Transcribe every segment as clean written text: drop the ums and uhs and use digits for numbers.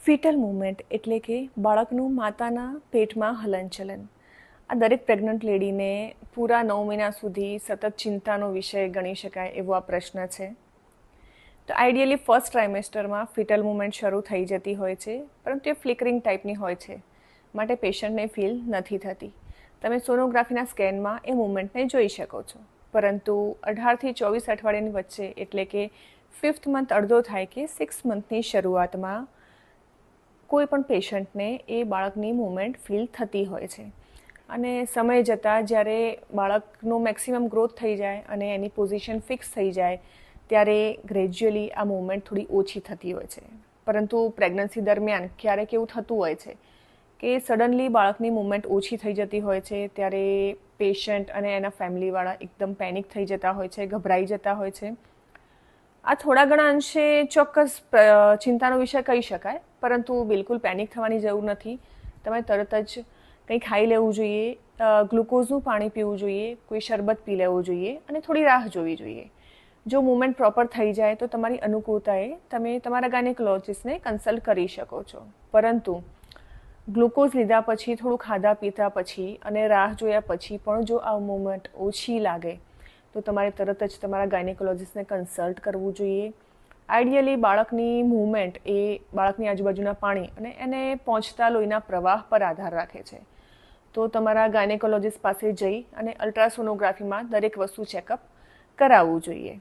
ફીટલ movement એટલે કે બાળકનું માતાના પેટમાં હલનચલન. આ દરેક પ્રેગ્નન્ટ લેડીને પૂરા 9 મહિના સુધી સતત ચિંતાનો વિષય ગણી શકાય એવો આ પ્રશ્ન છે. તો આઈડિયલી ફર્સ્ટ ટ્રાઇમેસ્ટરમાં ફીટલ મૂવમેન્ટ શરૂ થઈ જતી હોય છે, પરંતુ એ ફ્લિકરિંગ ટાઈપની હોય છે, માટે પેશન્ટને ફીલ નથી થતી. તમે સોનોગ્રાફીના સ્કેનમાં એ મૂવમેન્ટને જોઈ શકો છો, પરંતુ 18થી 24 અઠવાડિયાની વચ્ચે એટલે કે 5th મંથ અડધો થાય કે 6 મંથની શરૂઆતમાં કોઈ પણ પેશન્ટને એ બાળકની મૂવમેન્ટ ફીલ થતી હોય છે. અને સમય જતાં જ્યારે બાળકનો મેક્સિમમ ગ્રોથ થઈ જાય અને એની પોઝિશન ફિક્સ થઈ જાય ત્યારે ગ્રેજ્યુઅલી આ મૂવમેન્ટ થોડી ઓછી થતી હોય છે. પરંતુ પ્રેગ્નન્સી દરમિયાન ક્યારેક એવું થતું હોય છે કે સડનલી બાળકની મૂવમેન્ટ ઓછી થઈ જતી હોય છે, ત્યારે પેશન્ટ અને એના ફેમિલીવાળા એકદમ પેનિક થઈ જતા હોય છે, ગભરાઈ જતા હોય છે. આ થોડા ઘણા અંશે ચોક્કસ ચિંતાનો વિષય કહી શકાય, પરંતુ બિલકુલ પેનિક થવાની જરૂર નથી. તમે તરત જ કંઈ ખાઈ લેવું જોઈએ, ગ્લુકોઝનું પાણી પીવું જોઈએ, કોઈ શરબત પી લેવું જોઈએ અને થોડી રાહ જોવી જોઈએ. જો મૂવમેન્ટ પ્રોપર થઈ જાય તો તમારી અનુકૂળતાએ તમે તમારા ગાયનેકોલોજિસ્ટને કન્સલ્ટ કરી શકો છો. પરંતુ ગ્લુકોઝ લીધા પછી, થોડું ખાધા પીતા પછી અને રાહ જોયા પછી પણ જો આ મૂવમેન્ટ ઓછી લાગે તો તમારે તરત જ તમારા ગાયનેકોલોજિસ્ટને કન્સલ્ટ કરવું જોઈએ. આઈડિયલી બાળકની મૂવમેન્ટ એ બાળકની આજુબાજુના પાણી અને એને પહોંચતા લોહીના પ્રવાહ પર આધાર રાખે છે. તો તમારા ગાયનેકોલોજિસ્ટ પાસે જઈ અને અલ્ટ્રાસોનોગ્રાફીમાં દરેક વસ્તુ ચેકઅપ કરાવવું જોઈએ.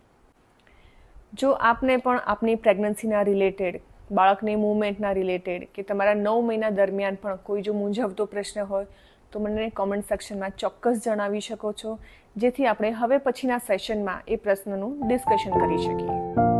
જો આપને પણ આપની પ્રેગ્નન્સીના રિલેટેડ, બાળકની મૂવમેન્ટના રિલેટેડ કે તમારા 9 મહિના દરમિયાન પણ કોઈ જો મૂંઝવતો પ્રશ્ન હોય તો મને કોમેન્ટ સેક્શનમાં ચોક્કસ જણાવી શકો છો, જેથી આપણે હવે પછીના સેશનમાં એ પ્રશ્નનું ડિસ્કશન કરી શકીએ.